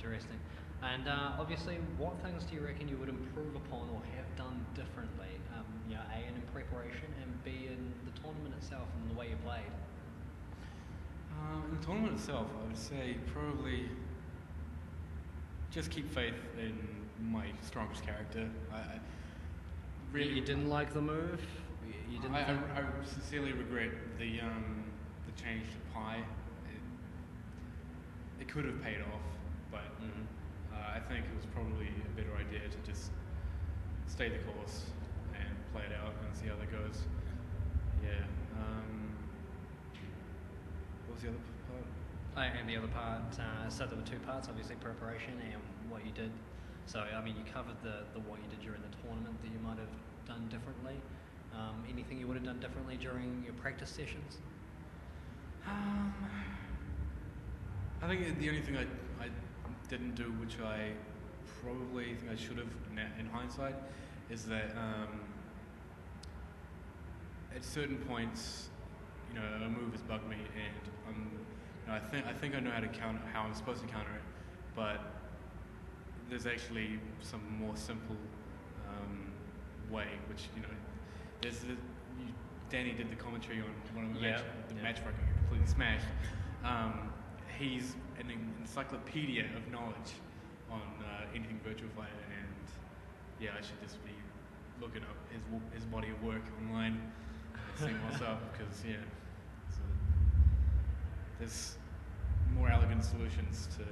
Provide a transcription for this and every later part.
interesting. And obviously, what things do you reckon you would improve upon or have done differently? A, in preparation, and B, in the tournament itself and the way you played? In the tournament itself, I would say probably just keep faith in my strongest character. I really You didn't like the move? You didn't think... I sincerely regret the change to Pi. It could have paid off, but I think it was probably a better idea to just stay the course and play it out and see how that goes. Yeah. What was the other part? And the other part, so there were two parts, obviously preparation and what you did. So, I mean, you covered the what you did during the tournament that you might have done differently. Anything you would have done differently during your practice sessions? I think the only thing I didn't do, which I probably think I should have in hindsight, is that at certain points, a move has bugged me, and I think I know how I'm supposed to counter it, but there's actually some more simple way, which Danny did the commentary on one of the match where I got completely smashed. He's an encyclopedia of knowledge on anything Virtua Fighter, and I should just be looking up his body of work online and seeing what's up, because so there's more elegant solutions to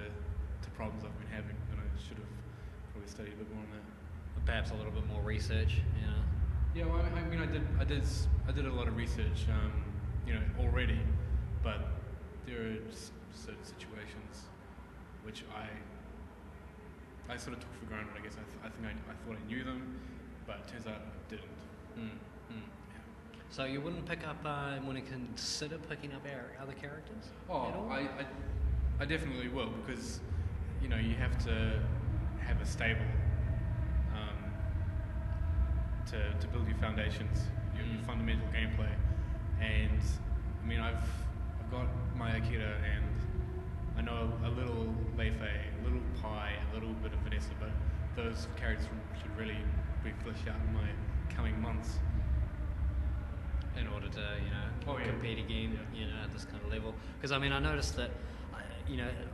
problems I've been having, and I should have probably studied a bit more on that. Perhaps a little bit more research, Yeah, well, I mean, I did a lot of research, already, but there are just certain situations which I sort of took for granted. I guess I thought I knew them, but it turns out I didn't. Yeah. So you wouldn't wouldn't consider picking up our other characters? Oh, at all? I definitely will, because you have to have a stable to build your foundations, your fundamental gameplay, and I mean I've got my Akira, and I know a little Lei Fei, a little Pi, a little bit of Vanessa, but those characters should really be fleshed out in my coming months. In order to, compete again, at this kind of level. Because, I mean, I noticed that,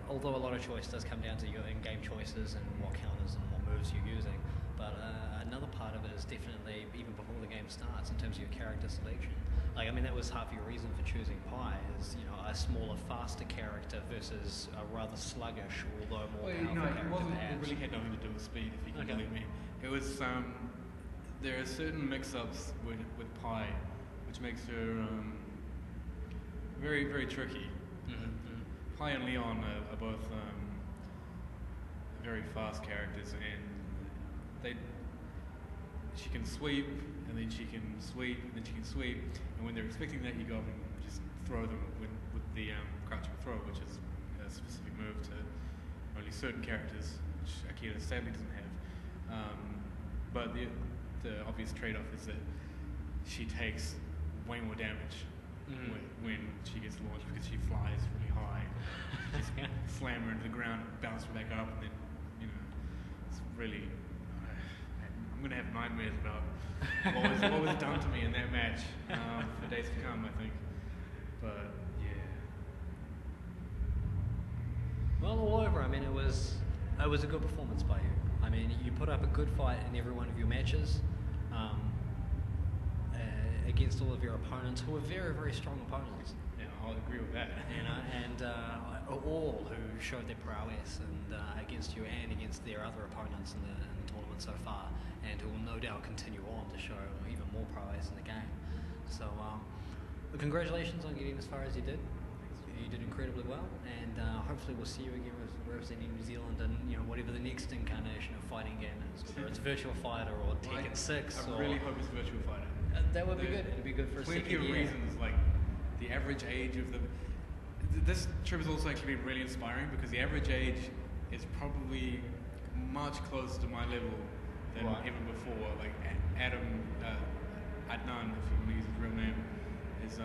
although a lot of choice does come down to your in-game choices and what counters and what moves you're using, but another part of it is definitely, even before the game starts, in terms of your character selection. Like, I mean, that was half your reason for choosing Pi, is, a smaller, faster character versus a rather sluggish, although more powerful character. It really had nothing to do with speed, if you can believe me. It was, there are certain mix-ups with Pi, which makes her very, very tricky. Pi and Leon are both very fast characters, and she can sweep, and then she can sweep, and then she can sweep, and when they're expecting that, you go up and just throw them with the crouching throw, which is a specific move to only certain characters, which Akira sadly doesn't have. But the obvious trade-off is that she takes way more damage when she gets launched, because she flies really high. Just slam her into the ground, bounce her back up, and then it's really. I'm gonna have nightmares about what was done to me in that match for days to come, I think. But Well, all over. I mean, it was a good performance by you. I mean, you put up a good fight in every one of your matches. Against all of your opponents, who were very, very strong opponents. Yeah, I'll agree with that. And all who showed their prowess and against you and against their other opponents in the tournament so far, and who will no doubt continue on to show even more prowess in the game. So, congratulations on getting as far as you did. You did incredibly well, and hopefully we'll see you again representing New Zealand in whatever the next incarnation of fighting game is, whether it's Virtua Fighter or Tekken 6. I really hope it's Virtua Fighter. That would be good. It'd be good for a second year. Plenty of reasons, like the average age of this trip has also actually been really inspiring, because the average age is probably much closer to my level than ever before. Like Adam Adnan, if you want to use his real name, is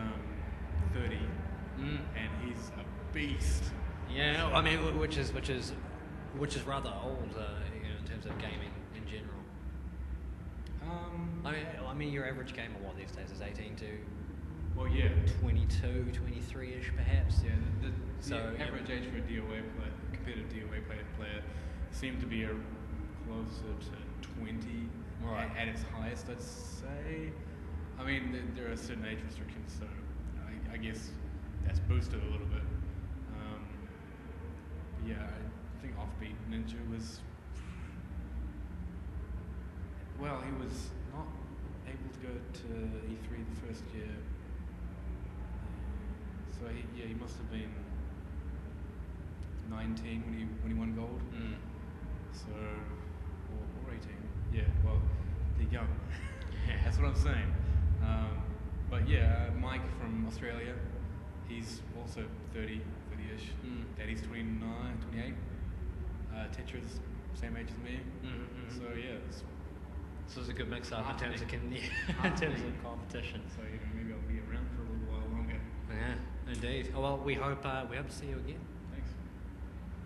30, and he's a beast. Yeah, I mean, which is which is rather old, in terms of gaming in general. I mean, your average gamer, what these days, is 18 to Well, yeah. 22, 23-ish perhaps. Yeah, So, the average age for a DOA player, competitive DOA player seemed to be closer to 20 Right. at its highest, I'd say. I mean, there are certain age restrictions, so I guess that's boosted a little bit. Yeah, I think Offbeat Ninja was... Well, he was not able to go to E3 the first year. So he must have been 19 when he won gold. So or 18. Yeah, well, they're young. That's what I'm saying. But yeah, Mike from Australia, he's also 30-ish. Daddy's 29, 28. Tetra's same age as me. So yeah, So it's a good mix up Hard in terms of competition. So maybe I'll be around for a little while longer. Yeah, indeed. Oh, well, we hope to see you again.